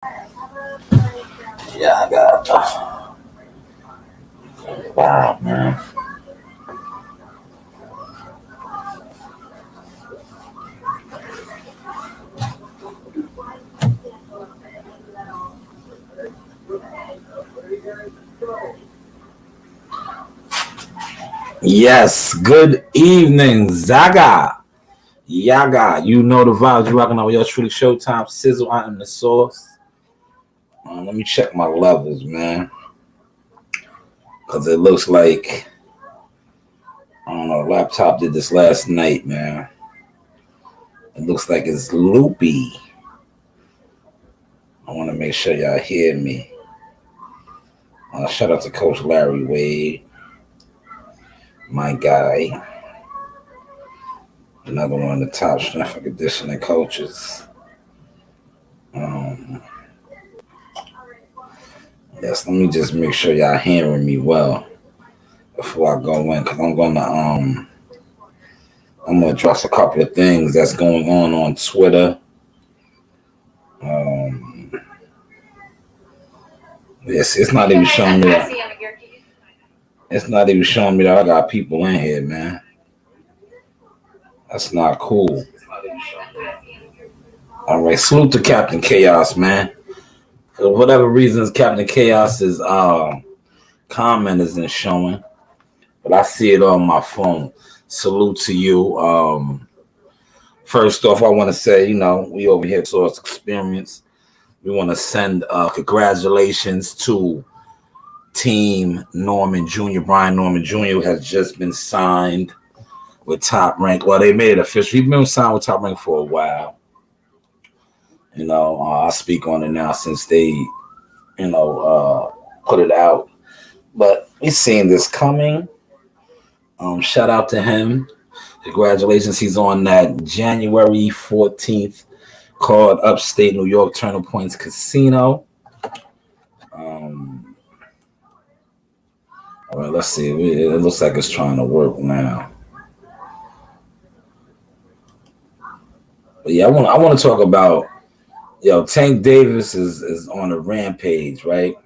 Yeah, I got. Wow, man. Yes, good evening, Zaga. Yaga, you know the vibes. You rocking out with your truly Showtime Sizzle. I am the source. Let me check my levels, man, because it looks like I don't know. Laptop did this last night, man. It looks like it's loopy. I want to make sure y'all hear me. Shout out to Coach Larry Wade, my guy. Another one of the top strength and conditioning coaches. Um, yes, let me just make sure y'all hearing me well before I go in, because I'm gonna address a couple of things that's going on Twitter. Um, yes, it's not even showing me that. It's not even showing me that I got people in here, man. That's not cool. All right, salute to Captain Chaos, man. For whatever reasons, Captain Chaos's comment isn't showing, but I see it on my phone. Salute to you. First off, I want to say, we over here at Source Experience. We want to send congratulations to Team Norman Jr. Brian Norman Jr. has just been signed with Top Rank. Well, they made it official. He's been signed with Top Rank for a while. I speak on it now since they, put it out. But he's seeing this coming. Shout out to him. Congratulations. He's on that January 14th called Upstate New York Turner Points Casino. All right, let's see. It looks like it's trying to work now. But yeah, I want to talk about Tank Davis is on a rampage, right?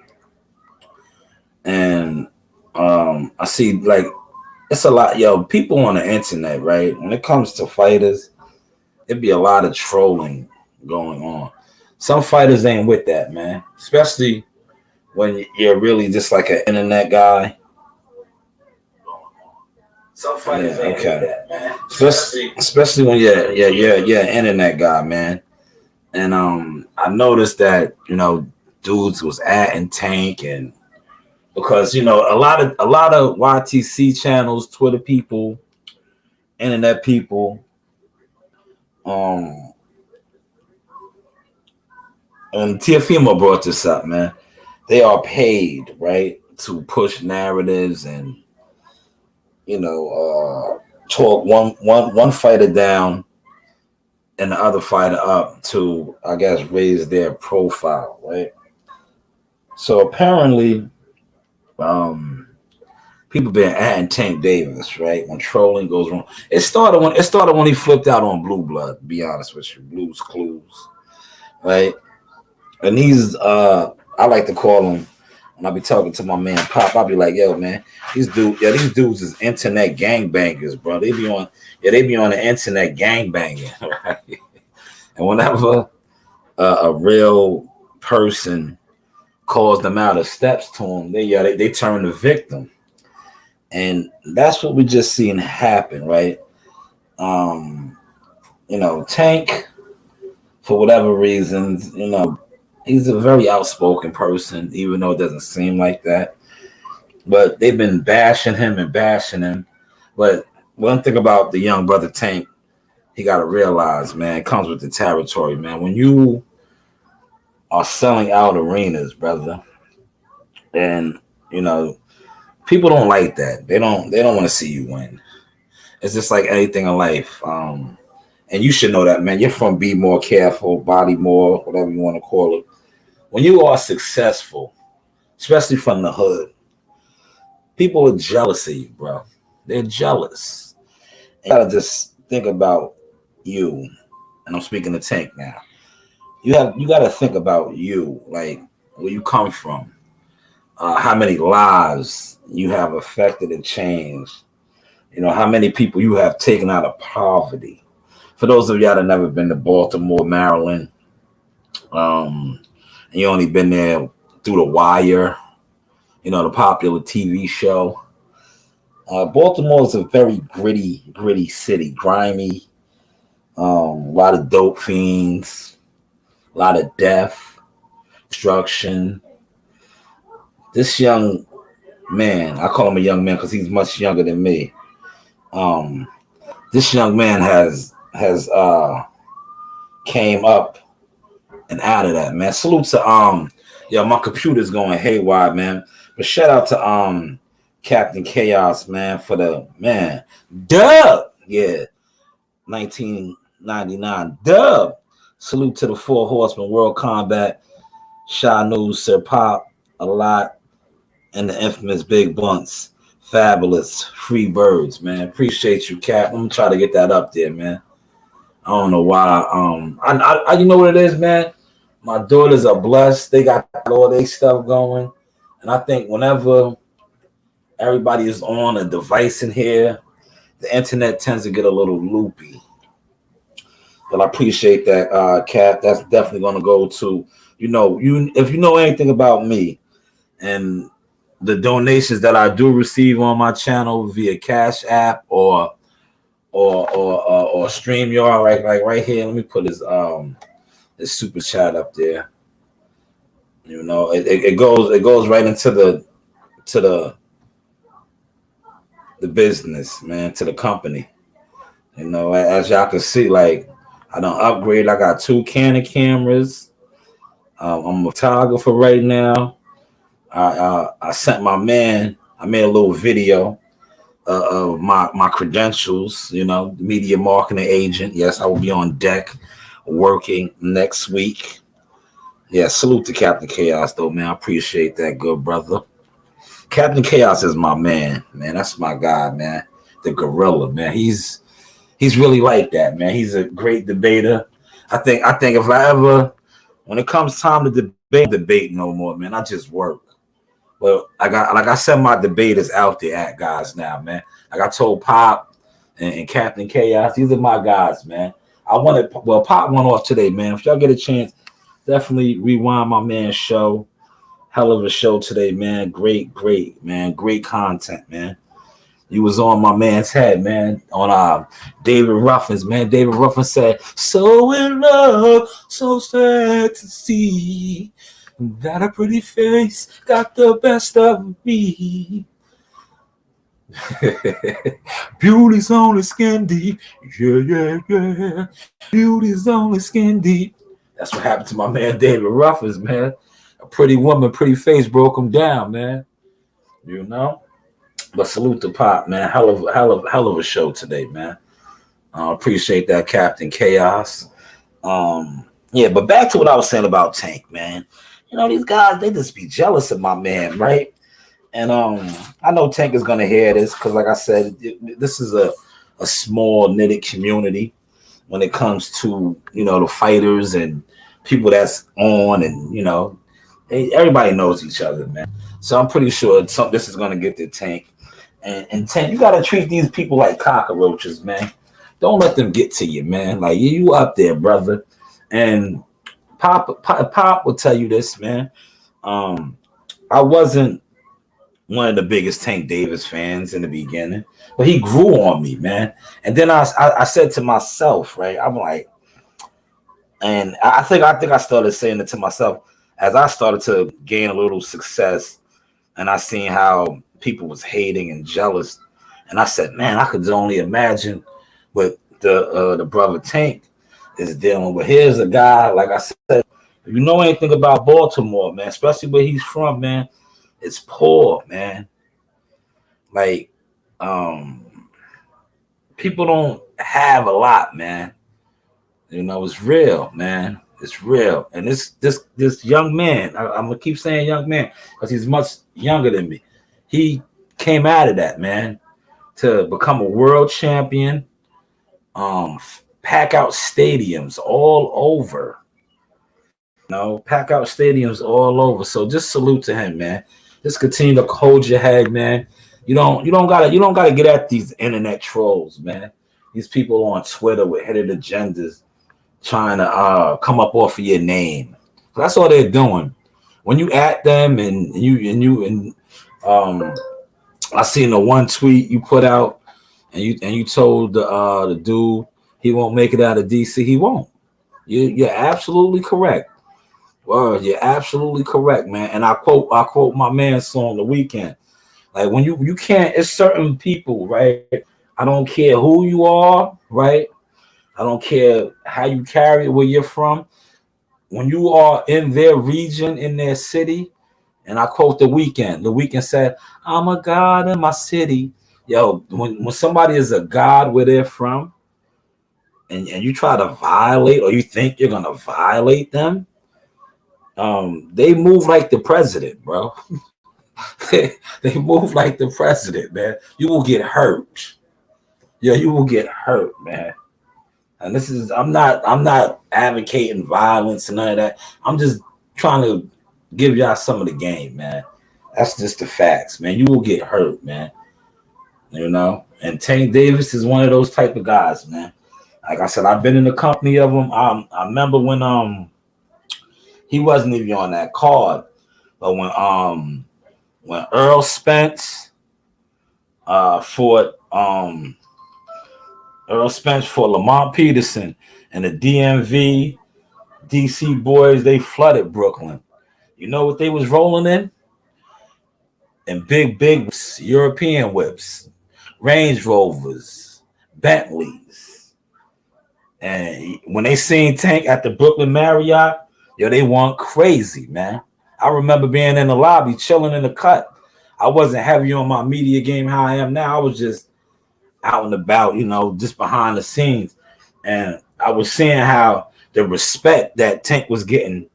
And I see like it's a lot, people on the internet, right? When it comes to fighters, it'd be a lot of trolling going on. Some fighters ain't with that, man. Especially when you're really just like an internet guy. Some fighters ain't with that, man. Especially when you're an internet guy, man. And I noticed that dudes was adding Tank, and because a lot of YTC channels, Twitter people, internet people, and Tiafimo brought this up, man. They are paid, right, to push narratives and talk one fighter down and the other fighter up to, I guess, raise their profile, right? So apparently, people been adding Tank Davis, right? When trolling goes wrong, it started when he flipped out on Blue Blood. To be honest with you, Blue's Clues, right? And I like to call him when I be talking to my man Pop. I'll be like, yo, man, these dudes is internet gangbangers, bro. They be on the internet gangbanging, right? And whenever a real person calls them out or steps to them, they turn the victim. And that's what we just seen happen, right? Tank, for whatever reasons, he's a very outspoken person, even though it doesn't seem like that. But they've been bashing him. But one thing about the young brother Tank, he got to realize, man, it comes with the territory, man. When you are selling out arenas, brother, and people don't like that. They don't want to see you win. It's just like anything in life. And you should know that, man. You're from Be More Careful, Body More, whatever you want to call it. When you are successful, especially from the hood, people are jealous of you, bro. They're jealous. And you gotta just think about you. And I'm speaking to Tank now. you got to think about you, like where you come from, how many lives you have affected and changed. You know, how many people you have taken out of poverty. For those of y'all that never been to Baltimore, Maryland, and you only been there through The Wire, you know, the popular TV show. Baltimore is a very gritty city, grimy, a lot of dope fiends, a lot of death, destruction. This young man, I call him a young man because he's much younger than me. Um, this young man has came up and out of that, man. Salute to yo, my computer's going haywire, man. But shout out to Captain Chaos, man, for the man. Dub! Yeah. 1999. Dub! Salute to the Four Horsemen, World Combat, Shy News, Sir Pop, a lot, and the infamous Big Bunts. Fabulous. Free Birds, man. Appreciate you, Cap. I'm gonna try to get that up there, man. I don't know why. I you know what it is, man? My daughters are blessed. They got all their stuff going. And I think whenever everybody is on a device in here, the internet tends to get a little loopy. But I appreciate that, Cap. That's definitely going to go to, if you know anything about me and the donations that I do receive on my channel via Cash App or StreamYard, right here. Let me put this super chat up there. You know, it goes right into the business, man, to the company. You know, as y'all can see, like I don't upgrade. I got 2 Canon cameras. I'm a photographer right now. I sent my man. I made a little video of my credentials. You know, media marketing agent. Yes, I will be on deck working next week. Yeah, salute to Captain Chaos, though, man. I appreciate that, good brother. Captain Chaos is my man. That's my guy, man. The gorilla, man. He's really like that, man. He's a great debater. I think if I ever, when it comes time to debate no more, man, I just work. Well, I said, my debate is out there at guys now, man. Like I told Pop and Captain Chaos, these are my guys, man. Pop went off today, man. If y'all get a chance, definitely rewind my man's show. Hell of a show today, man. Great, man. Great content, man. You was on my man's head, man. On David Ruffin's, man. David Ruffin said, "So in love, so sad to see that a pretty face got the best of me. Beauty's only skin deep. Yeah. Beauty's only skin deep." That's what happened to my man David Ruffins, man. A pretty woman, pretty face broke him down, man. You know? But salute to Pop, man. Hell of a show today, man. Appreciate that, Captain Chaos. Yeah, but back to what I was saying about Tank, man. You know, these guys, they just be jealous of my man, right? And I know Tank is gonna hear this because, like I said, this is a small knitted community when it comes to, the fighters and people that's on, and everybody knows each other, man. So I'm pretty sure this is gonna get to Tank. And Tank, you gotta treat these people like cockroaches, man. Don't let them get to you, man. Like you up there, brother. And Pop will tell you this, man. I wasn't one of the biggest Tank Davis fans in the beginning, but he grew on me, man. And then I said to myself, right? I'm like, and I think I started saying it to myself as I started to gain a little success, and I seen how people was hating and jealous, and I said, man, I could only imagine what the brother Tank is dealing with. Here's a guy, like I said, if you know anything about Baltimore, man, especially where he's from, man, it's poor, man. Like, people don't have a lot, man. It's real, man. It's real. And this young man, I'm gonna keep saying young man because he's much younger than me. He came out of that, man, to become a world champion, pack out stadiums all over. pack out stadiums all over. So just salute to him, man. Just continue to hold your head, man. You don't gotta get at these internet trolls, man. These people on Twitter with hidden agendas trying to come up off of your name. That's all they're doing. When you at them and I seen the one tweet you put out and you told the dude he won't make it out of DC. He won't. You're absolutely correct. Well, you're absolutely correct, man. And I quote my man's song The Weeknd. Like when you can't, it's certain people, right? I don't care who you are, right? I don't care how you carry it, where you're from. When you are in their region, in their city, and I quote The Weeknd. The Weeknd said, "I'm a god in my city." Yo, when somebody is a god where they're from, and you try to violate or you think you're gonna violate them, they move like the president, bro. they move like the president, man. You will get hurt. Yeah, you will get hurt, man. And this is I'm not advocating violence and none of that. I'm just trying to give y'all some of the game, man. That's just the facts, man. You will get hurt, man. And Tank Davis is one of those type of guys, man. Like I said, I've been in the company of him. I remember when he wasn't even on that card, but when Earl Spence fought Lamont Peterson and the DMV DC boys, they flooded Brooklyn. You know what they was rolling in? And big European whips, Range Rovers, Bentleys. And when they seen Tank at the Brooklyn Marriott, they went crazy, man. I remember being in the lobby, chilling in the cut. I wasn't heavy on my media game how I am now. I was just out and about, just behind the scenes. And I was seeing how the respect that Tank was getting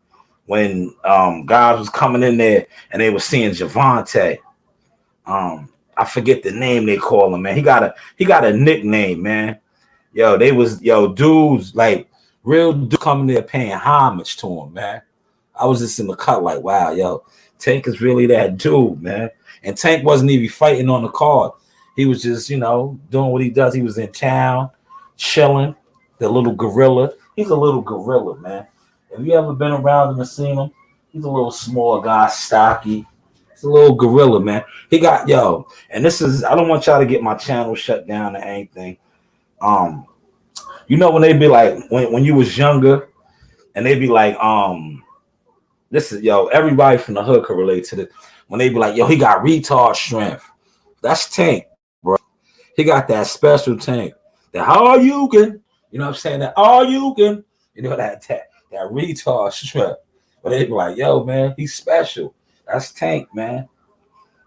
when guys was coming in there and they were seeing Javante. I forget the name they call him, man. He got a nickname, man. Dudes like real dudes coming there paying homage to him, man. I was just in the cut like, wow, Tank is really that dude, man. And Tank wasn't even fighting on the card. He was just, doing what he does. He was in town, chilling, the little gorilla. He's a little gorilla, man. If you ever been around him and seen him, he's a little small guy, stocky. He's a little gorilla, man. He got, and this is, I don't want y'all to get my channel shut down or anything. When they be like, when you was younger, and they be like, this is, everybody from the hood could relate to this. When they be like, he got retard strength. That's Tank, bro. He got that special Tank. That all you can, you know what I'm saying? That all you can, that retard strength. But they be like, man, he's special. That's Tank, man.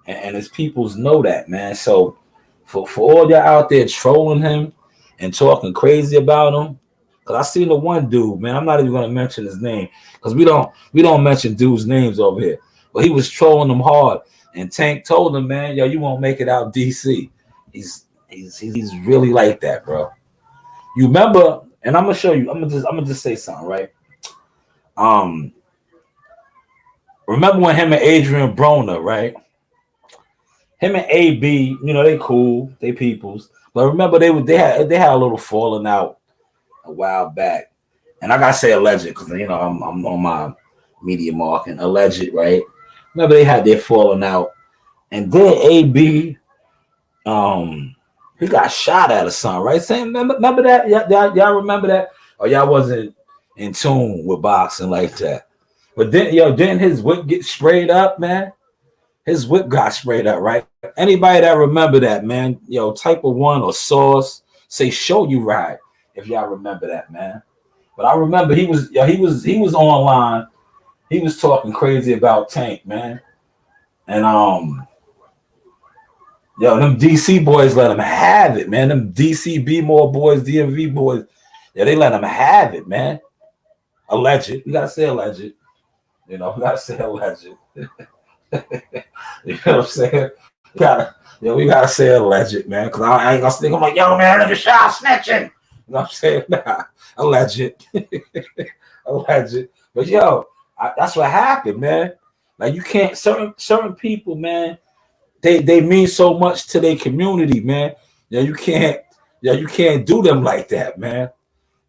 And his peoples know that, man. So for all y'all out there trolling him and talking crazy about him, because I seen the one dude, man. I'm not even gonna mention his name because we don't mention dudes' names over here. But he was trolling them hard, and Tank told him, man, you won't make it out DC. He's really like that, bro. You remember? And I'm gonna show you. I'm gonna just say something, right? Remember when him and Adrian Broner, right? Him and AB, they cool, they peoples. But remember they had a little falling out a while back. And I gotta say alleged because I'm on my media marking. Alleged, right? Remember they had their falling out. And then AB he got shot at or something, right? Remember that? Y'all remember that? Or y'all wasn't in tune with boxing like that. But then, didn't his whip get sprayed up, man? His whip got sprayed up, right? Anybody that remember that, man, type of one or sauce, say show you right if y'all remember that, man. But I remember he was online. He was talking crazy about Tank, man. And them DC boys let him have it, man. Them DC B-more boys, DMV boys, they let him have it, man. Alleged. You gotta say alleged. We gotta say alleged. You know what I'm saying? We gotta say alleged, man. Cause I ain't gonna think I'm like, man, look at Shaw snitching. You know what I'm saying? Nah, alleged. Alleged. But That's what happened, man. Like you can't certain people, man. They mean so much to their community, man. You can't do them like that, man.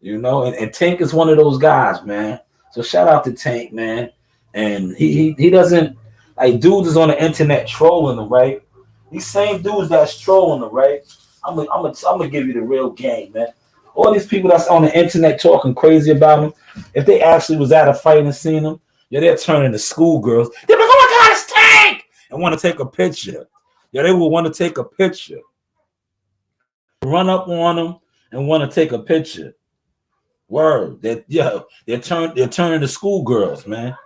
And Tank is one of those guys, man. So shout out to Tank, man. And he doesn't like dudes is on the internet trolling him, right? These same dudes that's trolling him, right? I'm gonna give you the real game, man. All these people that's on the internet talking crazy about him, if they actually was at a fight and seen him, they're turning to schoolgirls. They're like, oh my God, it's Tank! And want to take a picture. They will want to take a picture. Run up on him and want to take a picture. Word. They're turning to schoolgirls, man.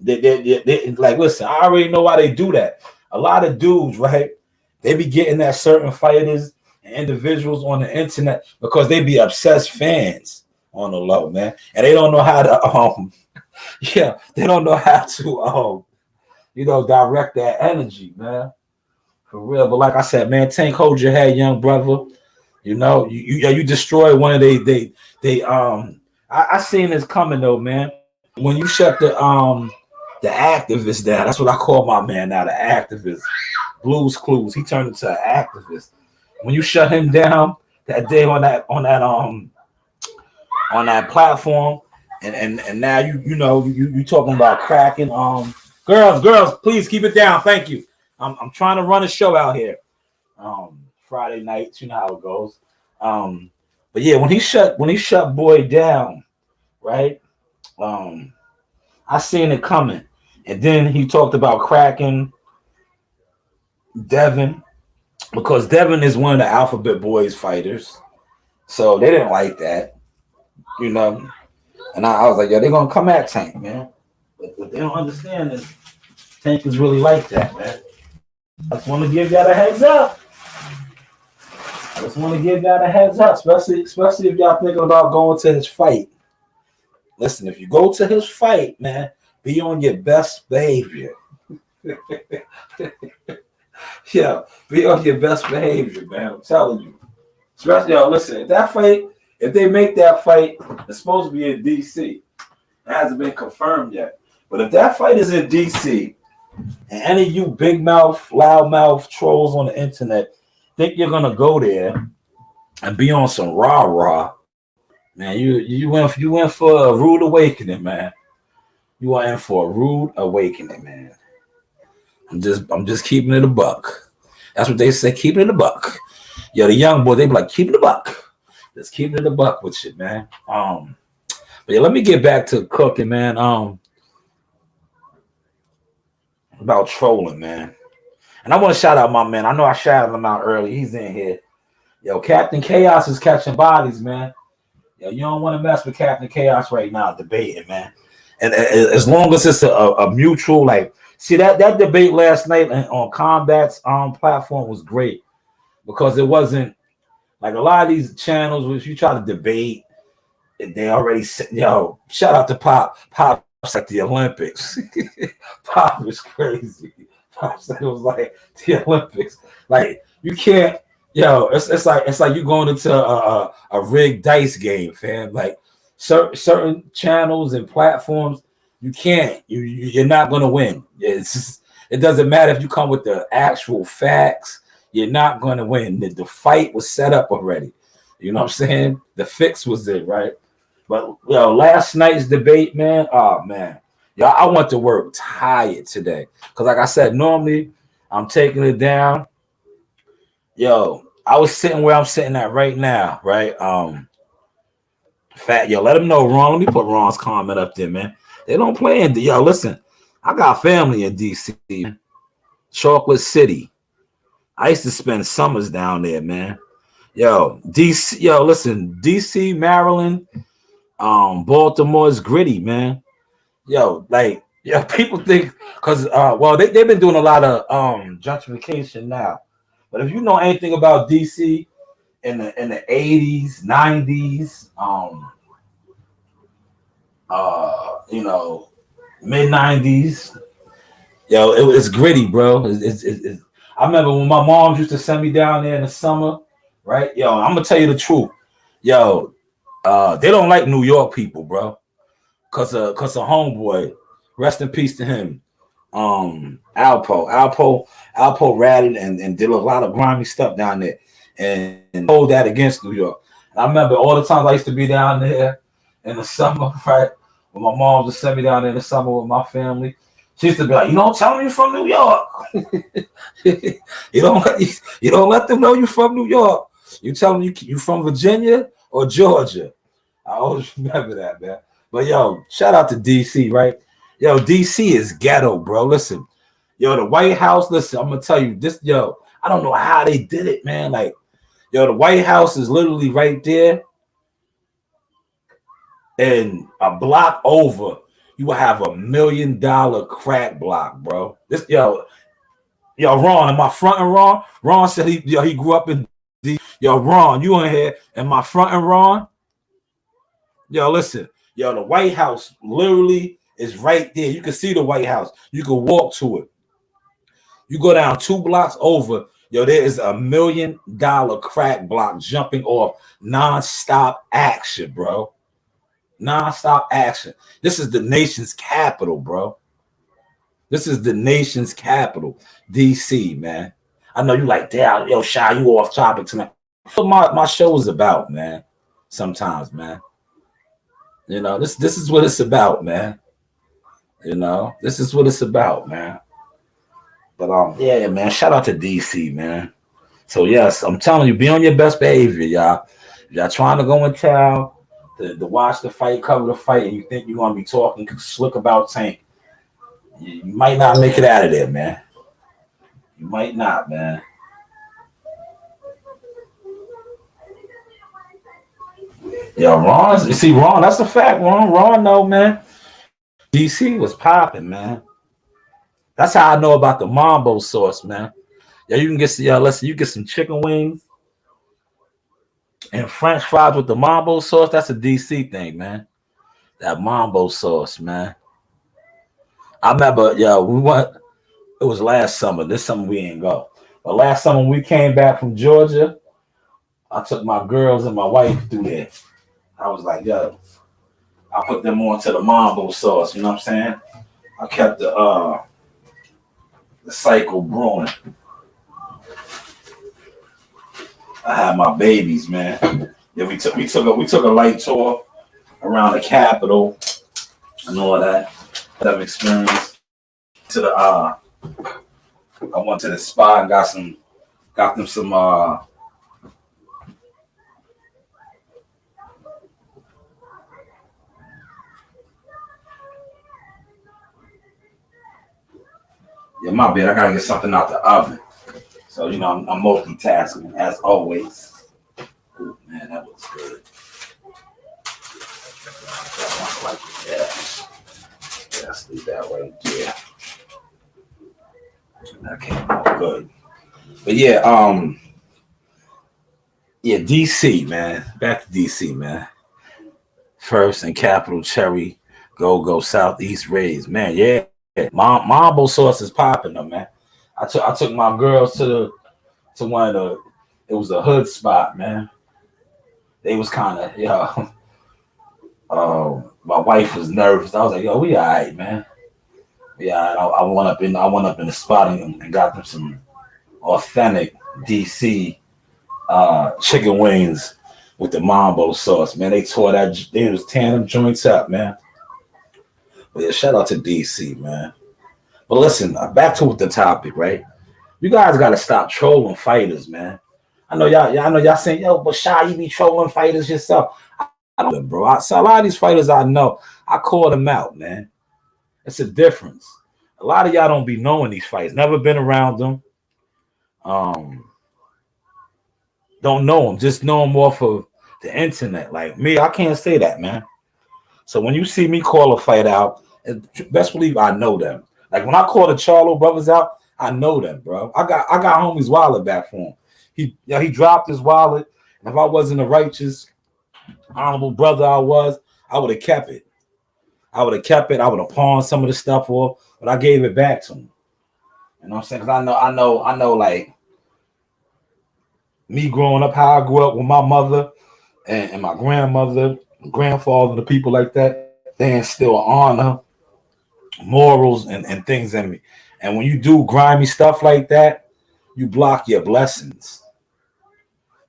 They like, listen, I already know why they do that. A lot of dudes, right? They be getting at certain fighters and individuals on the internet because they be obsessed fans on the low, man. And they don't know how to they don't know how to direct that energy, man. For real. But like I said, man, Tank, hold your head, young brother. You destroyed one of I seen this coming though, man. When you shut the activist down, that's what I call my man now, the activist. Blues Clues. He turned into an activist. When you shut him down that day on that platform, and now you talking about cracking. Girls, please keep it down. Thank you. I'm trying to run a show out here. Friday nights, you know how it goes. But yeah, when he shut Boy down, right? I seen it coming. And then he talked about cracking Devin, because Devin is one of the Alphabet Boys fighters. So they didn't like that, And I was like, yeah, they're gonna come at Tank, man. But what they don't understand is Tank is really like that, man. I just want to give y'all a heads up. Especially if y'all thinking about going to his fight. Listen, if you go to his fight, man, be on your best behavior. Yeah, be on your best behavior, man. I'm telling you. Especially, listen, if they make that fight, it's supposed to be in DC. It hasn't been confirmed yet. But if that fight is in DC, and any of you big mouth, loud mouth trolls on the internet think you're gonna go there and be on some rah-rah, man, you went for a rude awakening, man. You are in for a rude awakening, man. I'm just keeping it a buck. That's what they say, keeping it a buck. Yeah, the young boy, they be like, keep it a buck. Just keeping it a buck with shit, man. But yeah, let me get back to cooking, man. About trolling, man. And I want to shout out my man. I know I shouted him out early. He's in here. Yo, Captain Chaos is catching bodies, man. Yo, you don't want to mess with Captain Chaos right now, debating, man. And as long as it's a mutual, like, see that debate last night on Combat's platform was great, because it wasn't like a lot of these channels, which you try to debate, they already said, shout out to Pop. Pop's like the Olympics. Pop was crazy. Pop said it was like the Olympics. Like, you can't, it's like you going into a rigged dice game, fam. Like certain channels and platforms, you can't. You're not gonna win. It doesn't matter if you come with the actual facts. You're not gonna win. The fight was set up already. You know what I'm saying? The fix was it, right? But last night's debate, man. Oh man, I went to work tired today, because like I said, normally I'm taking it down. I was sitting where I'm sitting at right now, right? Let them know, Ron. Let me put Ron's comment up there, man. They don't play in listen, I got family in DC, Chocolate City. I used to spend summers down there, man. DC, listen, DC, Maryland, Baltimore is gritty, man. People think because they've been doing a lot of gentrification now. But if you know anything about DC in the 80s, 90s, mid 90s, it's gritty, bro. I remember when my mom used to send me down there in the summer, right? I'm gonna tell you the truth. They don't like New York people, bro. cause a homeboy. Rest in peace to him. Alpo rallied and did a lot of grimy stuff down there and hold that against New York. And I remember all the times I used to be down there in the summer, right? When my mom would send me down there in the summer with my family. She used to be like, "You don't tell me you're from New York. you don't let them know you're from New York. You tell them you from Virginia or Georgia." I always remember that, man. But yo, shout out to DC, right? Yo, DC is ghetto, bro. Listen, yo, the White House. Listen, I'm gonna tell you this, yo. I don't know how they did it, man. Like, yo, the White House is literally right there, and a block over, you will have $1 million crack block, bro. This, yo, Ron, am I fronting Ron? Ron said he grew up in D. Yo, Ron, you in here? Am I fronting Ron? Yo, listen, yo, the White House literally is right there. You can see the White House. You can walk to it. You go down 2 blocks over, yo, there is $1 million crack block jumping off non-stop action, bro. Non-stop action. This is the nation's capital, bro. This is the nation's capital, DC, man. I know you like, damn, yo, Shy, you off topic tonight. What my show is about, man. Sometimes, man. You know, this is what it's about, man. You know, this is what it's about, man. But yeah, man. Shout out to DC, man. So yes, I'm telling you, be on your best behavior, y'all. If y'all trying to go in town to watch the fight, cover the fight, and you think you're gonna be talking slick about Tank, you might not make it out of there, man. You might not, man. Yo, Ron, you see, Ron, that's a fact, Ron, no, man. DC was popping, man. That's how I know about the Mambo sauce, man. Yeah, you can get listen, you get some chicken wings and French fries with the Mambo sauce. That's a DC thing, man. That Mambo sauce, man. I remember, we went. It was last summer. This summer we ain't go. But last summer we came back from Georgia. I took my girls and my wife through there. I was like, yo, I put them on to the Mambo sauce. You know what I'm saying? I kept the cycle brewing. I had my babies, man. Yeah, we took a light tour around the Capitol and all that. That experience. To the I went to the spa and got them some yeah, my bad. I gotta get something out the oven. So, you know, I'm multitasking as always. Ooh, man, that looks good. Yeah, let's leave that right there. That came out good. But yeah, DC, man. Back to DC, man. First and Capital Cherry, go Southeast Rays, man. Yeah, Mambo sauce is popping them, man. I took my girls to one of the. It was a hood spot, man. They was kind of my wife was nervous. I was like, yo, we all right, man. Yeah, I went up in the spot and got them some authentic DC chicken wings with the Mambo sauce, man. They was tearing them joints up, man. But yeah, shout out to DC, man. But listen, back to the topic, right? You guys got to stop trolling fighters, man. I know y'all saying, yo, but Shy, you be trolling fighters yourself. I don't know, bro. So a lot of these fighters I know, I call them out, man. It's a difference. A lot of y'all don't be knowing these fights. Never been around them. Don't know them. Just know them off of the internet. Like me, I can't say that, man. So when you see me call a fight out, best believe I know them. Like when I call the Charlo brothers out, I know them, bro. I got homie's wallet back for him. He dropped his wallet. And if I wasn't a righteous, honorable brother I would have kept it. I would have pawned some of the stuff off, but I gave it back to him. You know what I'm saying? Because I know, like me growing up, how I grew up with my mother and my grandmother, grandfather, the people like that. they instill honor, morals, and things in me. And when you do grimy stuff like that, you block your blessings.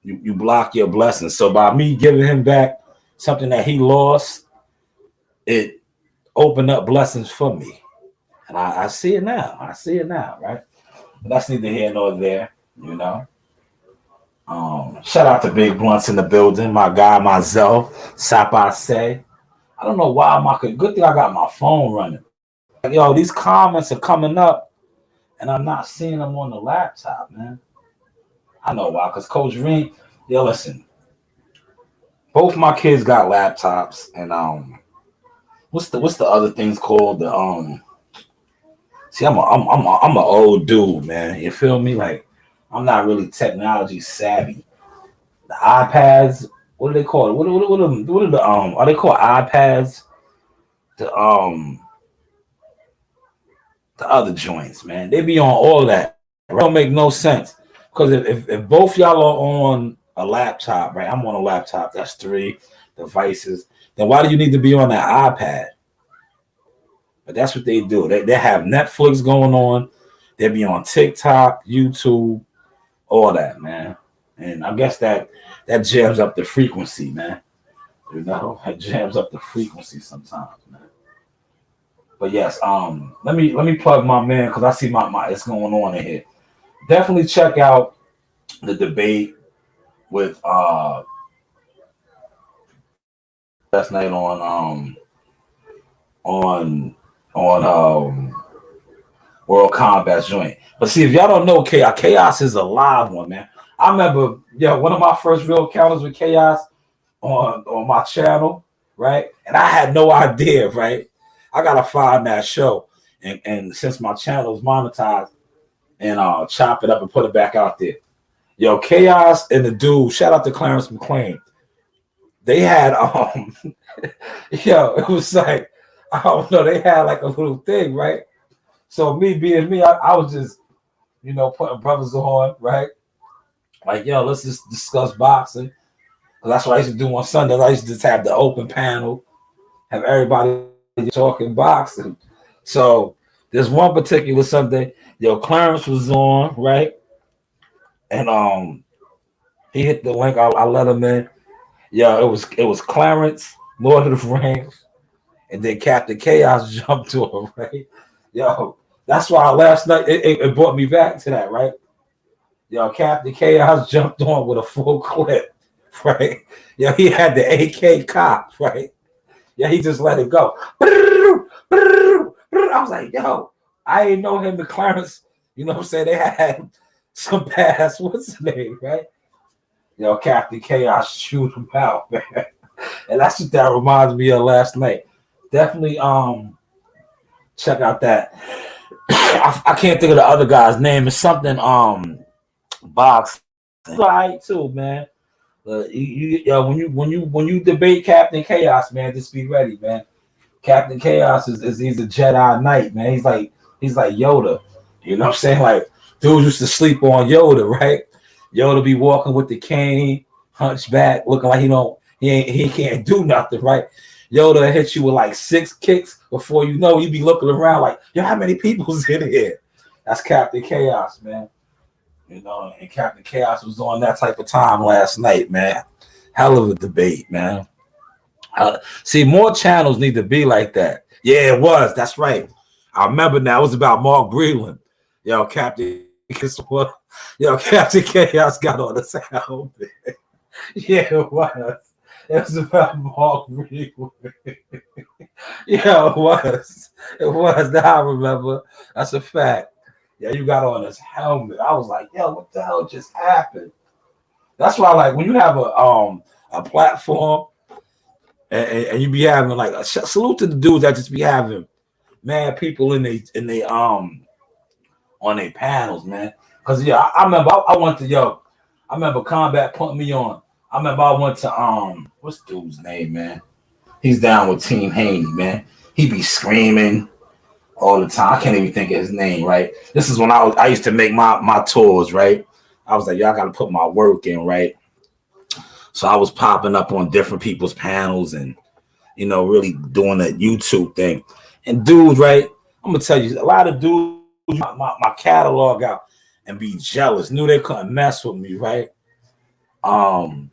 You block your blessings. So by me giving him back something that he lost, it opened up blessings for me. And I see it now. I see it now, right? But that's neither here nor there, you know. Shout out to Big Blunts in the building, my guy, myself, Sapa say. I don't know why good thing I got my phone running. Like, yo, these comments are coming up, and I'm not seeing them on the laptop, man. I know why, because Coach Reed, yo, listen, both my kids got laptops, and what's the other things called? See, I'm an old dude, man. You feel me? Like, I'm not really technology savvy. The iPads, what do they call it? What are the are they called iPads? The other joints, man. They be on all that. It don't make no sense. Because if both y'all are on a laptop, right? I'm on a laptop, that's 3 devices. Then why do you need to be on that iPad? But that's what they do. They have Netflix going on. They be on TikTok, YouTube, all that, man. And I guess that jams up the frequency, man. You know, it jams up the frequency sometimes, man. But yes, let me plug my man because I see my it's going on in here. Definitely check out the debate with last night on World Combat Joint. But see, if y'all don't know, Chaos is a live one, man. I remember, one of my first real encounters with Chaos on my channel, right? And I had no idea, right? I gotta find that show, and since my channel is monetized, and chop it up and put it back out there. Yo, Chaos and the dude, shout out to Clarence McClain. They had it was like, I don't know, they had like a little thing, right? So me being me, I was just, putting brothers on, right? Like, yo, let's just discuss boxing. That's what I used to do on Sundays. I used to just have the open panel, have everybody talking boxing. So there's one particular Sunday, Clarence was on, right? And he hit the link. I let him in. It was Clarence, Lord of the Rings, and then Captain Chaos jumped to him, right? That's why last night it brought me back to that, right? Captain Chaos jumped on with a full clip, right? He had the AK cop, right? He just let it go. I was like, I ain't know him and Clarence, you know what I'm saying? They had some past, what's his name, right? Captain Chaos shoot him out, man. And that's what that reminds me of last night. Definitely check out that. I can't think of the other guy's name. It's something box. All right, too, man. When you debate Captain Chaos, man, just be ready, man. Captain Chaos he's a Jedi Knight, man. He's like Yoda. You know what I'm saying? Like, dudes used to sleep on Yoda, right? Yoda be walking with the cane, hunchback, looking like he can't do nothing, right? Yoda hit you with like 6 kicks before you know, you be looking around like, how many people's in here? That's Captain Chaos, man. And Captain Chaos was on that type of time last night, man. Hell of a debate, man. See, more channels need to be like that. Yeah, it was. That's right. I remember now. It was about Mark Breland. Captain Chaos got on the sound. Yeah, it was. It was about Mark Breland. It was. It was. Now I remember. That's a fact. You got on his helmet. I was like, what the hell just happened? That's why, like, when you have a platform and you be having like a salute to the dudes that just be having mad people in they on their panels, man. Cause I remember I remember Combat putting me on. I remember I went to what's dude's name, man? He's down with Team Haney, man. He be screaming all the time. I can't even think of his name, right? This is when I used to make my tours, right? I was like, y'all got to put my work in, right? So I was popping up on different people's panels and, really doing that YouTube thing. And dudes, right? I'm gonna tell you, a lot of dudes my catalog out and be jealous, knew they couldn't mess with me, right? And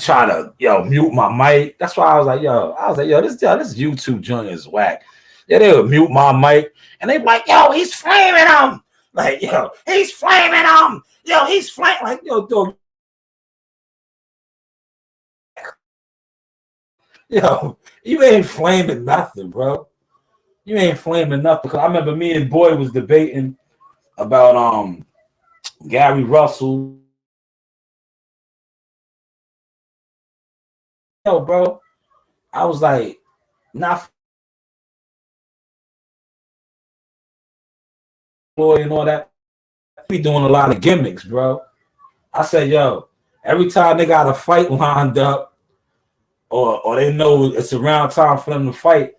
try to mute my mic. That's why I was like, this YouTube joint is whack. Yeah, they would mute my mic and they be like, yo, he's flaming him. Like, he's flaming him. He's flaming. Like, dog. You ain't flaming nothing, bro. You ain't flaming nothing. Because I remember me and Boy was debating about Gary Russell. Bro, I was like, not Boy and all that. Be doing a lot of gimmicks, bro. I said, every time they got a fight lined up, or they know it's around time for them to fight,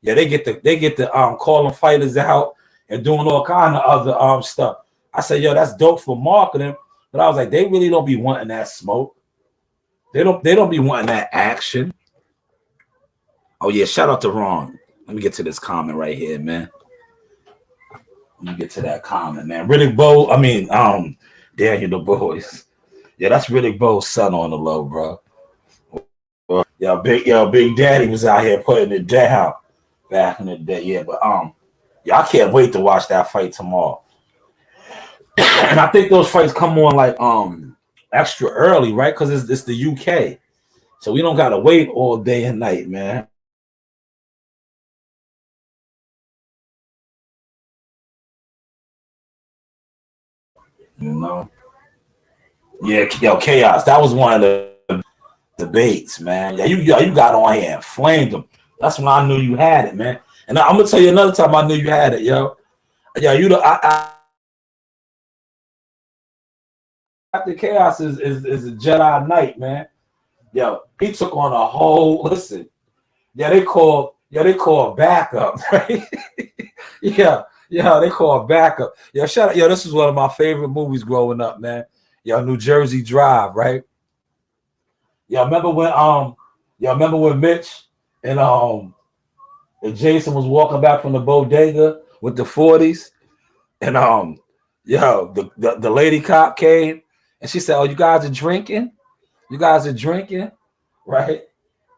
they get the calling fighters out and doing all kind of other stuff. I said, that's dope for marketing, but I was like, they really don't be wanting that smoke. They don't be wanting that action. Oh yeah, shout out to Ron. Let me get to this comment right here, man. Let me get to that comment, man. Riddick Bowe, Daniel the Boys. Yeah, that's Riddick Bowe's son on the low, bro. Big Daddy was out here putting it down back in the day. Yeah, but I can't wait to watch that fight tomorrow. And I think those fights come on like extra early, right? Because it's the UK, so we don't gotta wait all day and night, man. Yeah, Chaos. That was one of the debates, man. Yeah, you got on here and flamed them. That's when I knew you had it, man. And I'm gonna tell you another time I knew you had it, Captain Chaos is a Jedi Knight, man. He took on a whole listen. They call backup, right? They call backup. Shout out, this is one of my favorite movies growing up, man. New Jersey Drive, right? Remember when Mitch and Jason was walking back from the bodega with the 40s, and the lady cop came and she said, "Oh, you guys are drinking? You guys are drinking, right?"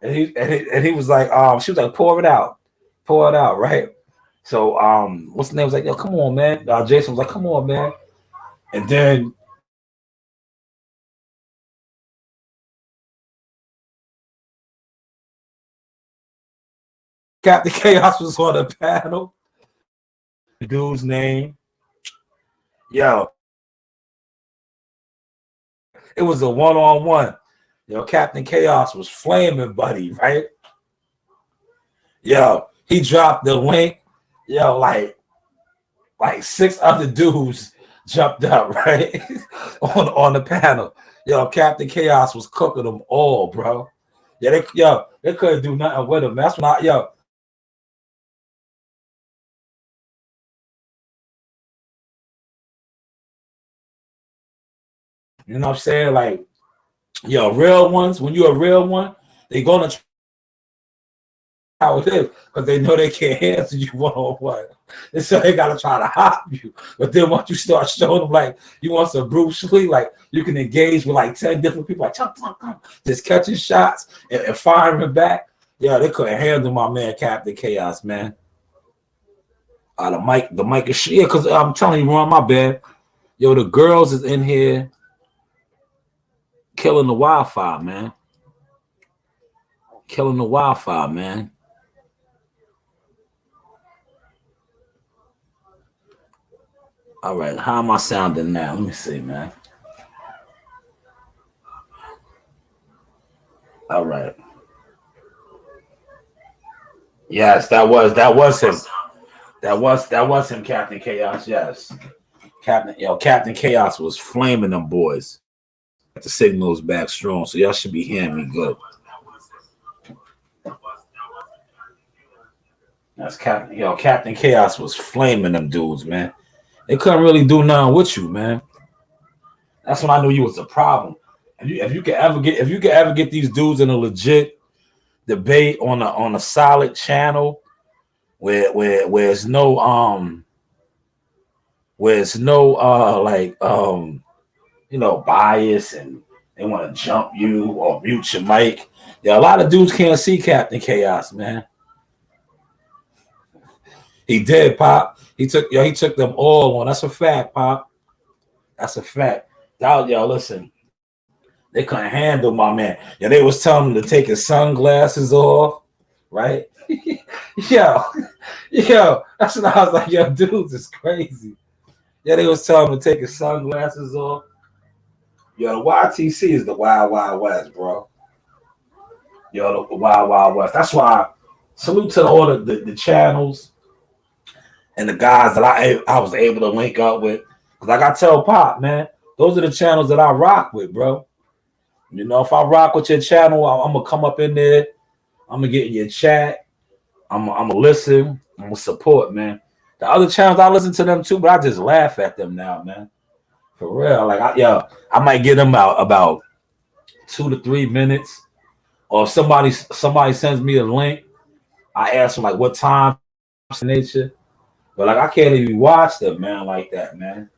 And he was like, she was like, pour it out, right? So what's the name? Was like, yo, come on, man. Jason was like, come on, man. And then Captain Chaos was on the panel. The dude's name. It was a one-on-one. Captain Chaos was flaming Buddy, right? He dropped the link. Like 6 other dudes jumped up, right? on the panel. Captain Chaos was cooking them all, bro. They couldn't do nothing with him. That's when you know what I'm saying? Like, real ones, when you're a real one, they're gonna try how it is because they know they can't answer you one-on-one. And so they gotta try to hop you. But then once you start showing them like you want some Bruce Lee, like you can engage with like 10 different people, like chunk, just catching shots and firing back. They couldn't handle my man Captain Chaos, man. The mic is shit, because I'm telling you, Ron, my bad. The girls is in here killing the Wi-Fi, man. Killing the Wi-Fi, man. All right, how am I sounding now? Let me see, man. All right. Yes, that was him. That was him, Captain Chaos. Yes, Captain Chaos was flaming them boys. The signal's back strong, so y'all should be hearing me good. That's Captain Chaos was flaming them dudes, man. They couldn't really do nothing with you, man. That's when I knew you was a problem. If you could ever get these dudes in a legit debate on a solid channel where it's no bias and they want to jump you or mute your mic. Yeah, a lot of dudes can't see Captain Chaos, man. He did, Pop. He took them all on. That's a fact, Pop. That's a fact. Yo, listen. They couldn't handle my man. Yeah, they was telling him to take his sunglasses off, right? yo, that's what I was like, yo, dudes is crazy. Yeah, they was telling him to take his sunglasses off. Yo, the YTC is the Wild Wild West, bro. Yo, the Wild Wild West. That's why salute to all the channels and the guys that I was able to link up with. Because like I tell Pop, man, those are the channels that I rock with, bro. You know, if I rock with your channel, I'm going to come up in there. I'm going to get in your chat. I'm going to listen. I'm going to support, man. The other channels, I listen to them too, but I just laugh at them now, man. For real. Like, I might get them out about 2 to 3 minutes. Or if somebody sends me a link, I ask them, like, what time nature. But, like, I can't even watch them, man, like that, man.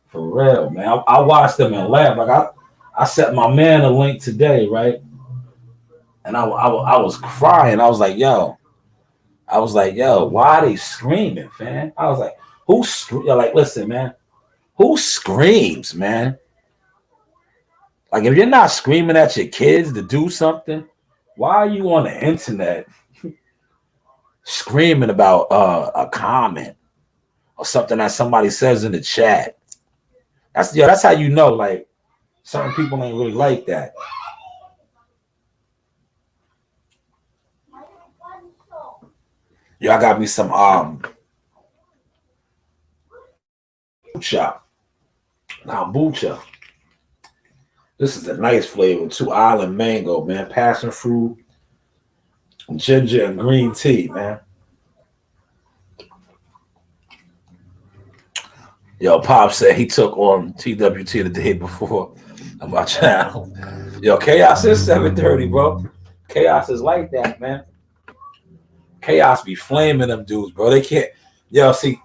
For real, man. I watch them and laugh. Like, I sent my man a link today, right? And I was crying. I was like, yo, why are they screaming, man? I was like, listen, man, who screams, man? Like, if you're not screaming at your kids to do something, why are you on the internet screaming about a comment or something that somebody says in the chat? That's how you know, like, certain people ain't really like that. Y'all got me some kombucha. Kombucha. This is a nice flavor too. Island mango, man. Passion fruit, ginger, and green tea, man. Yo, Pop said he took on TWT the day before on my channel. Yo, Chaos is 7:30, bro. Chaos is like that, man. Chaos be flaming them dudes, bro. They can't. Yo, see,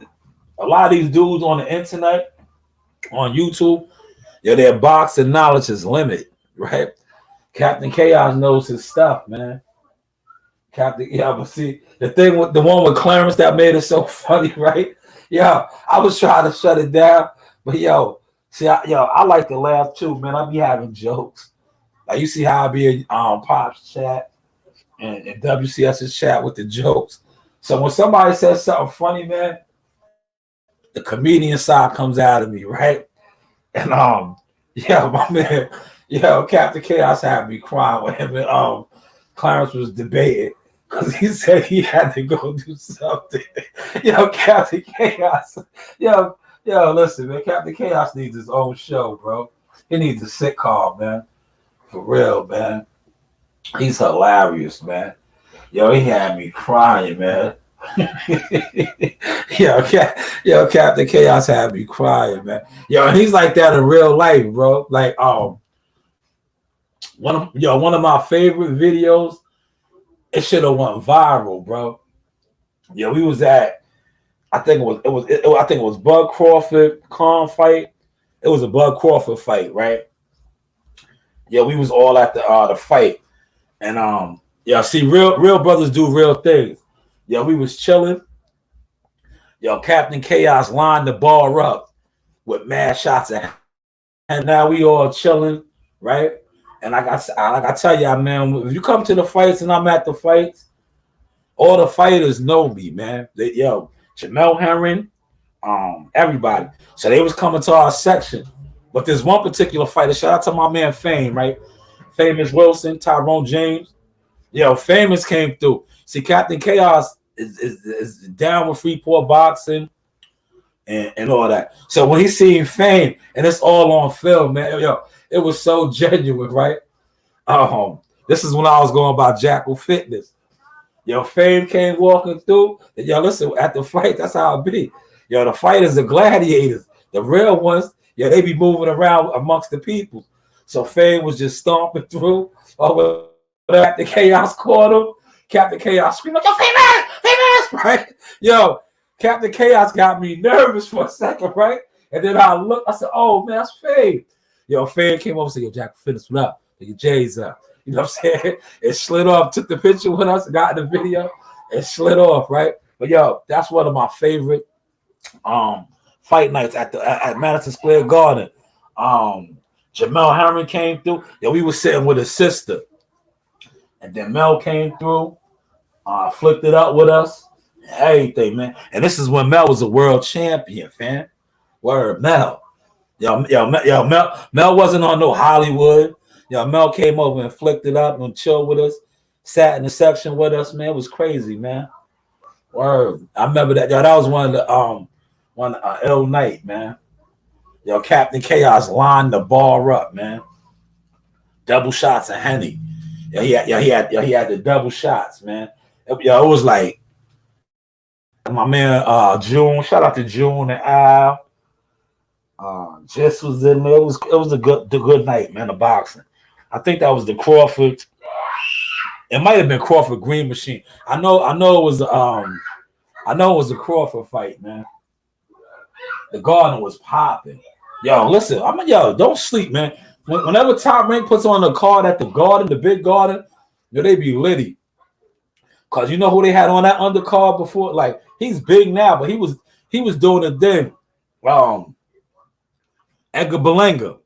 a lot of these dudes on the internet, on YouTube, their box of knowledge is limited, right? Captain Chaos knows his stuff, man. But see, the one with Clarence that made it so funny, right? Yo, I was trying to shut it down, but I like to laugh too, man. I be having jokes. Like, you see how I be in Pop's chat and WCS's chat with the jokes. So when somebody says something funny, man, the comedian side comes out of me, right? And my man, Captain Chaos had me crying when him and Clarence was debating because he said he had to go do something. Captain Chaos. Listen, man, Captain Chaos needs his own show, bro. He needs a sitcom, man. For real, man. He's hilarious, man. He had me crying, man. Captain Chaos had me crying, man. And he's like that in real life, bro. Like, one of my favorite videos, it should have went viral, bro. We was at, I think it was Bud Crawford Khan fight. It was a Bud Crawford fight, right? We was all at the fight, and see, real brothers do real things. We was chilling. Captain Chaos lined the bar up with mad shots at him. And now we all chilling, right? And like I tell y'all, man, if you come to the fights and I'm at the fights, all the fighters know me, man. Jamel Herring, everybody. So they was coming to our section. But there's one particular fighter, shout out to my man Fame, right? Famous Wilson, Tyrone James. Famous came through. See, Captain Chaos is down with Freeport boxing and all that. So when he seen Fame, and it's all on film, man, it was so genuine, right? This is when I was going by Jackal Fitness. Fame came walking through. And listen, at the fight, that's how it be. The fighters are gladiators. The real ones, they be moving around amongst the people. So Fame was just stomping through. Captain Chaos caught him. Captain Chaos screamed like, yo, famous, right? Yo, Captain Chaos got me nervous for a second, right? And then I looked, I said, oh, man, that's Fade. Yo, Fade came over and said, yo, Jack, finish it up. Your J's up. You know what I'm saying? It slid off, took the picture with us, got in the video, it slid off, right? But yo, that's one of my favorite fight nights at Madison Square Garden. Jamel Herring came through. Yo, we were sitting with his sister. And then Mel came through, flipped it up with us, everything, man. And this is when Mel was a world champion, fam. Word, Mel. Mel wasn't on no Hollywood. Yo, Mel came over and flipped it up and chilled with us, sat in the section with us, man. It was crazy, man. Word. I remember that. Yo, that was one of the ill night, man. Yo, Captain Chaos lined the bar up, man. Double shots of Henny. Yo, he had the double shots, man. Yo, it was like my man June. Shout out to June and Al. Jess was in there. It was a good night, man. The boxing. I think that was the Crawford. It might have been Crawford Green Machine. I know it was the Crawford fight, man. The Garden was popping. Yo, listen, don't sleep, man. Whenever Top Rank puts on the card at the Garden, the big Garden, yo, they be litty. Cause you know who they had on that undercard before? Like, he's big now, but he was doing a thing. Edgar Berlanga.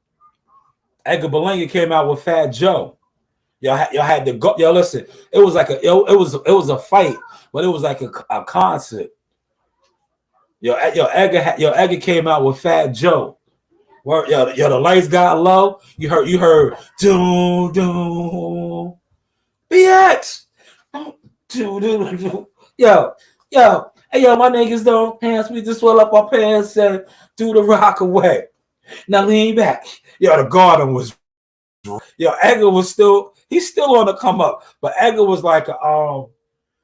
Edgar Berlanga came out with Fat Joe. Y'all had to go. Yo, listen, it was like it was a fight, but it was like a concert. Edgar came out with Fat Joe. Yo, the lights got low. You heard doom doom. BX. Yo. Hey, yo, my niggas don't pants. We just swell up our pants and do the rock away. Now lean back. Yo, the Garden was. Yo, Edgar was he's still on the come up, but Edgar was like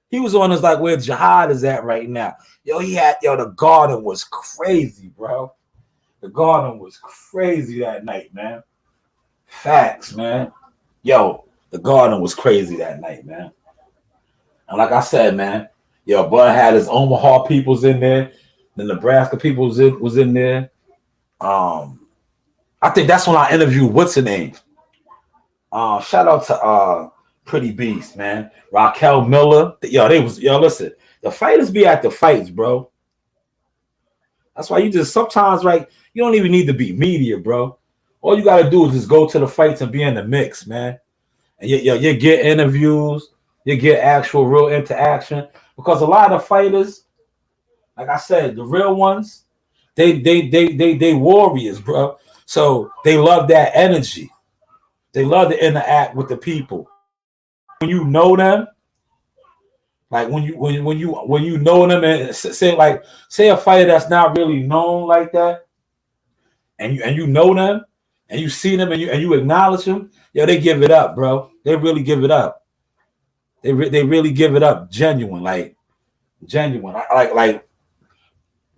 he was on his like where Jihad is at right now. The Garden was crazy, bro. The Garden was crazy that night, man. Facts, man. Yo, the Garden was crazy that night, man. And like I said, man, yo, Bud had his Omaha peoples in there. The Nebraska people was in there. I think that's when I interviewed what's her name. Shout out to Pretty Beast, man. Raquel Miller. Listen, the fighters be at the fights, bro. That's why you just sometimes, like, you don't even need to be media, bro. All you gotta do is just go to the fights and be in the mix, man. And you get interviews, you get actual real interaction. Because a lot of fighters, like I said, the real ones, they warriors, bro. So they love that energy. They love to interact with the people. When you know them, like when you know them, and say a fighter that's not really known like that, and you know them, and you see them, and you acknowledge them, yo, they give it up, bro. They really give it up. They really give it up, genuine. Like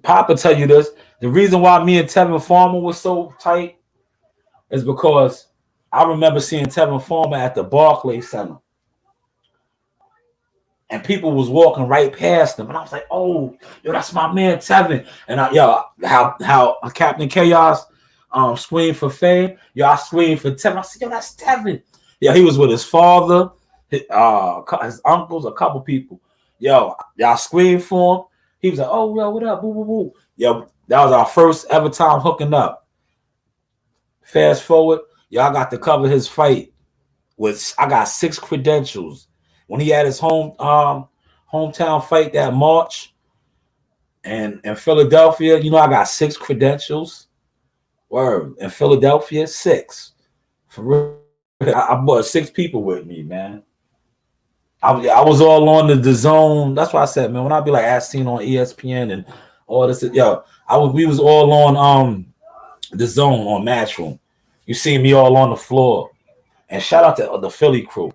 Papa tell you this. The reason why me and Tevin Farmer was so tight is because I remember seeing Tevin Farmer at the Barclays Center. And people was walking right past him. And I was like, oh, yo, that's my man Tevin. And how Captain Chaos screamed for fame. Yo, I screamed for Tevin. I said, yo, that's Tevin. Yeah, he was with his father, his uncles, a couple people. Yo, y'all screamed for him. He was like, oh, yo, what up? Boo, boo, boo. Yo, that was our first ever time hooking up. Fast forward, y'all got to cover his fight I got 6 credentials. When he had his hometown fight that March and in Philadelphia, I got 6 credentials. Word. In Philadelphia, 6. For real. I brought 6 people with me, man. I was all on the zone. That's why I said, man, when I be like as seen on ESPN and all this, we was all on the zone on Matchroom. You see me all on the floor. And shout out to the Philly crew.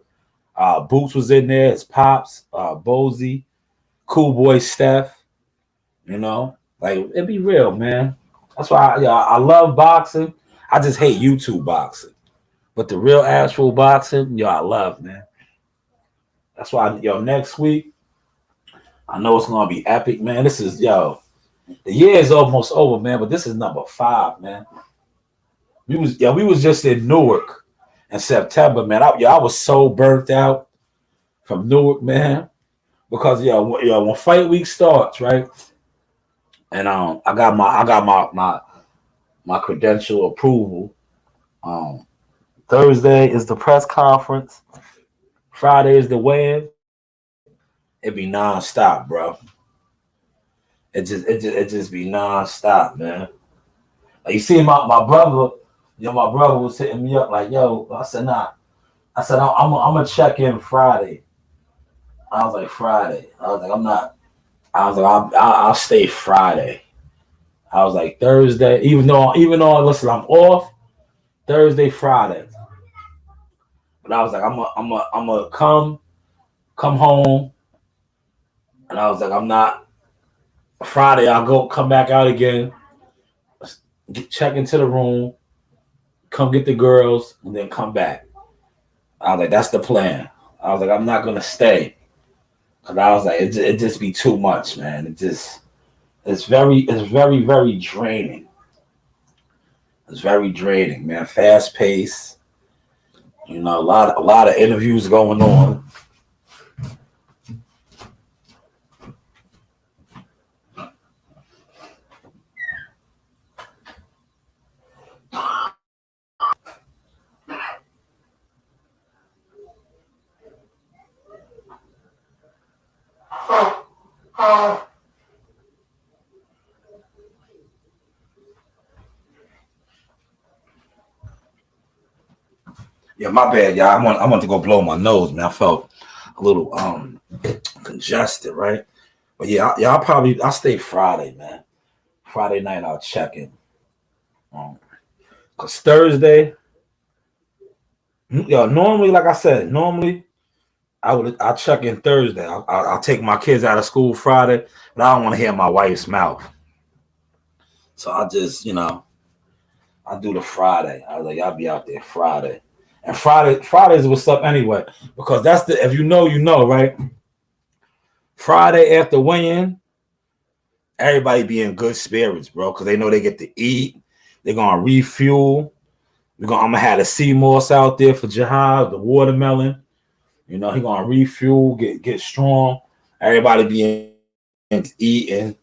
Boots was in there, his pops, Bozy, Cool Boy Steph. Like it be real, man. That's why I love boxing. I just hate YouTube boxing. But the real actual boxing, I love, man. That's why, next week, I know it's gonna be epic, man. This is the year is almost over, man, but this is number 5, man. We was just in Newark in September, man. I was so burnt out from Newark, man, because when fight week starts, right? And I got my credential approval. Um, Thursday is the press conference. Friday is the weigh-in. It be nonstop, bro. It just be nonstop, man. Like you see, my brother, my brother was hitting me up like, yo. I said, nah. I said, I'm gonna check in Friday. I was like, Friday. I was like, I'm not. I was like, I'll stay Friday. I was like, Thursday. Even though listen, I'm off Thursday, Friday. But I was like, I'm gonna come home, and I was like, I'm not. Friday, I'll come back out again, check into the room, come get the girls, and then come back. I was like, that's the plan. I was like, I'm not gonna stay, cause I was like, it just be too much, man. It's very, very draining. It's very draining, man. Fast pace. A lot of interviews going on. Yeah, my bad, y'all. I want to go blow my nose, man. I felt a little congested, right? But yeah, I'll stay Friday, man. Friday night I'll check in. Cause Thursday, normally, like I said, I'll check in Thursday. I'll take my kids out of school Friday, but I don't want to hear my wife's mouth. So I just, I'll do the Friday. I was like, I'll be out there Friday. And Fridays what's up anyway. Because that's if you know, right? Friday after weigh-in, everybody be in good spirits, bro. Because they know they get to eat. They're gonna refuel. I'm gonna have the sea moss out there for Jihad, the watermelon. He gonna refuel, get strong. Everybody be eating.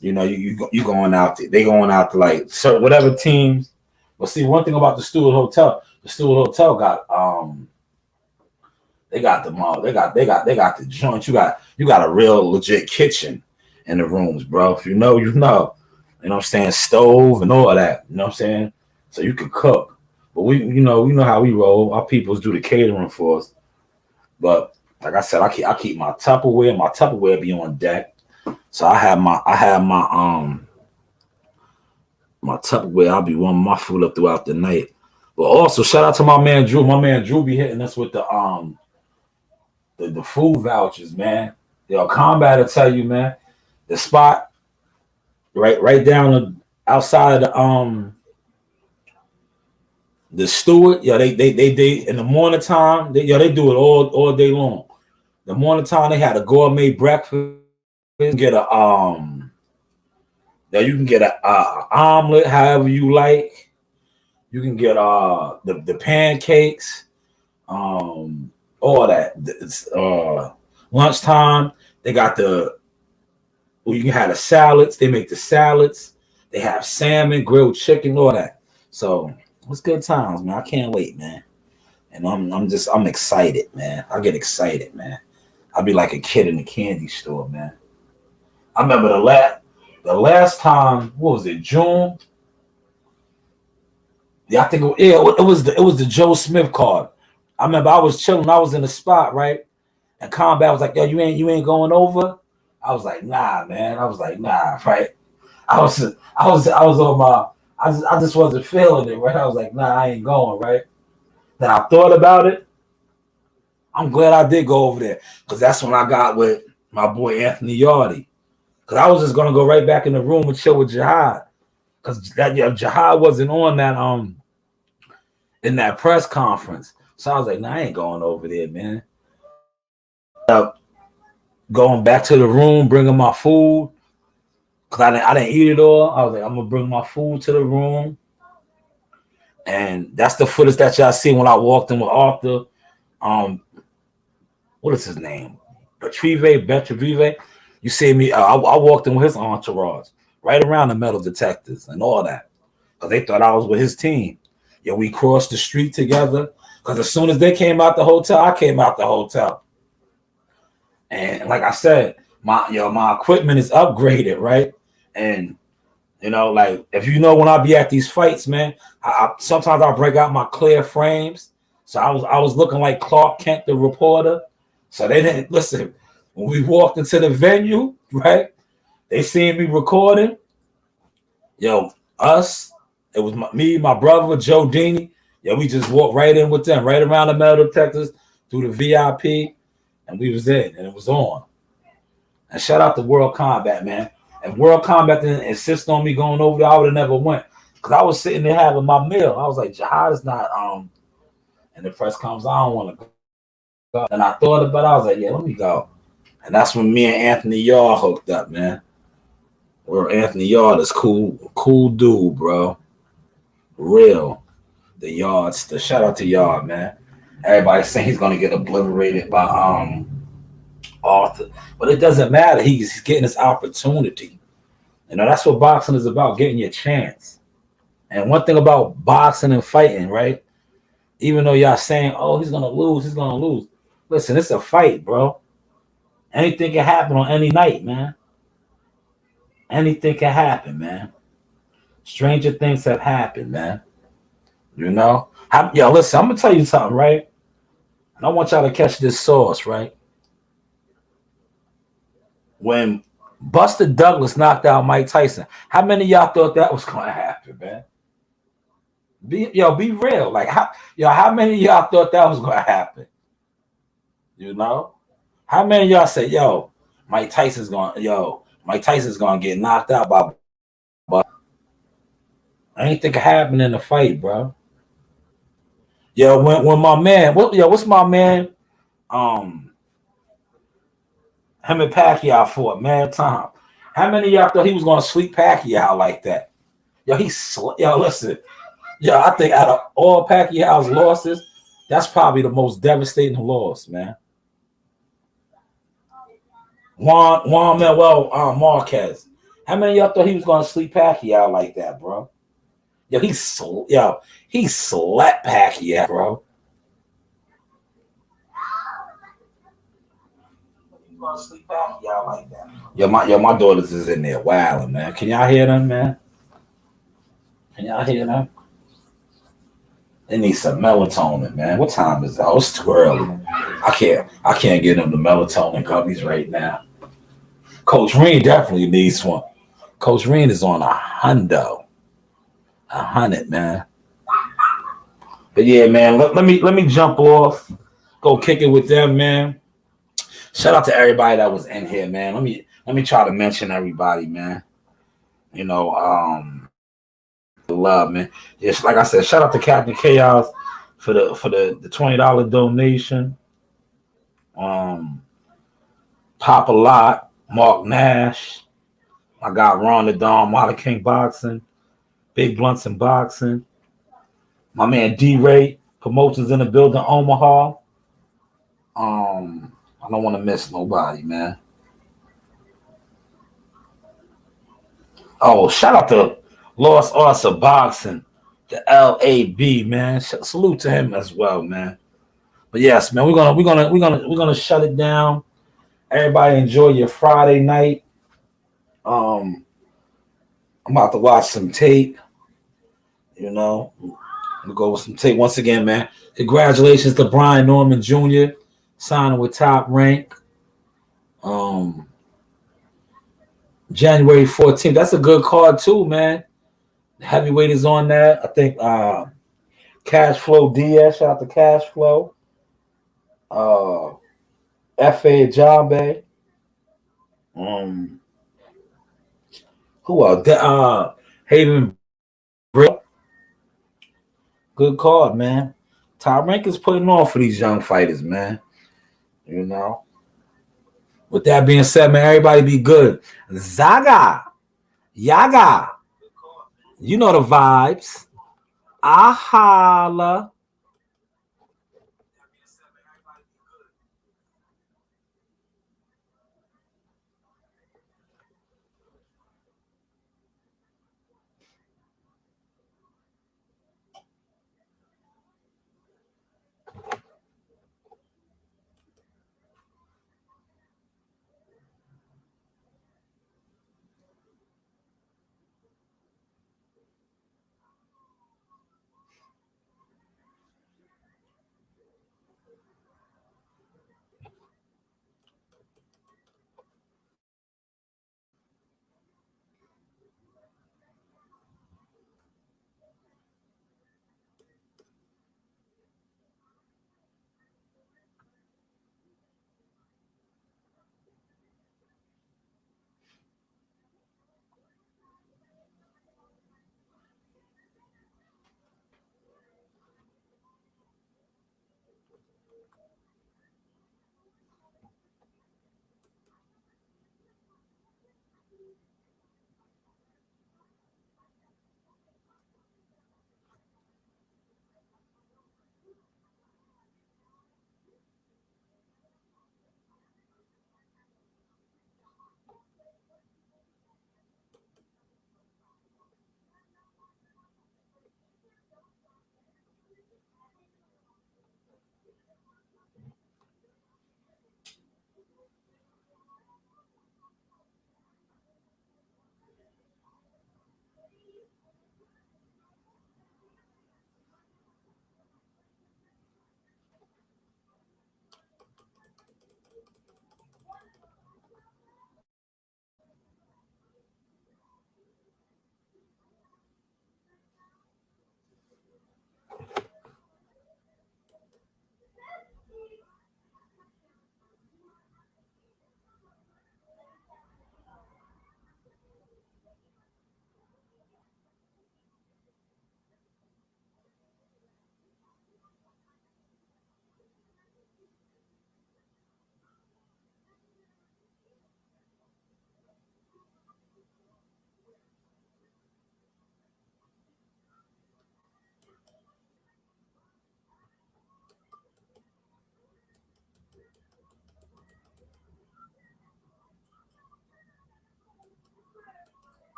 You going out there. They going out to like whatever teams. But see, one thing about the Stewart Hotel, got they got the joint. You got a real legit kitchen in the rooms, bro. If you know. You know what I'm saying? Stove and all of that. You know what I'm saying? So you can cook. But we know how we roll. Our peoples do the catering for us. But like I said, I keep my Tupperware. My Tupperware be on deck. So I have my Tupperware. I'll be warming my food up throughout the night. But also shout out to my man Drew. My man Drew be hitting us with the food vouchers, man. Combat will tell you, man. The spot right down outside of the Stewart. They in the morning time. They do it all day long. The morning time they had a gourmet breakfast. You can get you can get a omelet however you like. You can get the pancakes, all that. It's lunchtime. They got you can have the salads. They make the salads. They have salmon, grilled chicken, all that. So it's good times, man. I can't wait, man. And I'm excited, man. I get excited, man. I'll be like a kid in a candy store, man. I remember the last time, what was it, June? Yeah, I think it was the Joe Smith card. I remember I was chilling, I was in the spot, right? And Combat was like, yo, you ain't going over? I was like, nah, man. I was like, nah, right? I was on my I just wasn't feeling it, right? I was like, nah, I ain't going, right? Then I thought about it. I'm glad I did go over there because that's when I got with my boy Anthony Yardy. Because I was just gonna go right back in the room and chill with Jihad. Because Jihad wasn't on that in that press conference. So I was like, nah, I ain't going over there, man. Going back to the room, bringing my food because I didn't eat it all. I was like, I'm gonna bring my food to the room, and that's the footage that y'all see when I walked in with Arthur. What is his name? Betrive. You see me? I walked in with his entourage, right around the metal detectors and all that, because they thought I was with his team. Yeah, we crossed the street together. Because as soon as they came out the hotel, I came out the hotel. And like I said, my equipment is upgraded, right? And like if when I be at these fights, man, I sometimes I break out my clear frames. So I was looking like Clark Kent, the reporter. So they didn't listen when we walked into the venue, right? They seen me recording. Us. It was me, my brother, Joe Dini. Yeah, we just walked right in with them, right around the metal detectors through the VIP. And we was in, and it was on. And shout out to World Combat, man. If World Combat didn't insist on me going over there, I would have never went. Because I was sitting there having my meal. I was like, Jihad is not, and the press comes, I don't want to go. And I thought about it, I was like, yeah, let me go. And that's when me and Anthony Yard hooked up, man. Where Anthony Yard is cool dude, bro. Real. The Yards, the shout out to Yard, man. Everybody's saying he's gonna get obliterated by Arthur, but it doesn't matter. He's getting his opportunity. That's what boxing is about, getting your chance. And one thing about boxing and fighting, right? Even though y'all saying, "Oh, he's gonna lose," listen, it's a fight, bro. Anything can happen on any night, man. Anything can happen, man. Stranger things have happened, man. Listen, I'm gonna tell you something, right? And I want y'all to catch this sauce, right? When Buster Douglas knocked out Mike Tyson, how many of y'all thought that was gonna happen, man? Be real. Like how many of y'all thought that was gonna happen? How many of y'all say, Mike Tyson's gonna get knocked out by anything can happen in the fight, bro. When my man, what's my man? Him and Pacquiao fought, man. Tom, how many of y'all thought he was gonna sweep Pacquiao like that? Listen. I think out of all Pacquiao's losses, that's probably the most devastating loss, man. Juan Manuel Marquez. How many of y'all thought he was gonna sweep Pacquiao like that, bro? He slapped Pacquiao, bro. Gonna sleep Pacquiao like that. My daughters is in there wilding, man. Can y'all hear them, man? Can y'all hear them? They need some melatonin, man. What time is it? Oh, it's too early. I can't get them the melatonin gummies right now. Coach Reen definitely needs one. Coach Reen is on 100, man. But yeah, man. Let me jump off. Go kick it with them, man. Shout out to everybody that was in here, man. Let me try to mention everybody, man. Love, man. Yes, like I said, shout out to Captain Chaos for the $20 donation. Pop a Lot, Mark Nash. I got Ron the Don, Modern King Boxing, Big Blunts and Boxing. My man D-Ray, promotions in the building, Omaha. I don't want to miss nobody, man. Oh, shout out to Lost Arts of Boxing, the LAB, man. Salute to him as well, man. But yes, man, we're gonna shut it down. Everybody enjoy your Friday night. I'm about to watch some tape. I'm gonna go with some tape once again, man. Congratulations to Brian Norman Jr. signing with Top Rank. January 14th. That's a good card too, man. Heavyweight is on that. I think Cash Flow Diaz, shout out to Cash Flow. F.A. Ajabe. Who else? Haven Brill. Good card, man. Top Rank is putting on for these young fighters, man. With that being said, man, everybody be good. Zaga, Yaga, you know the vibes. Ahala.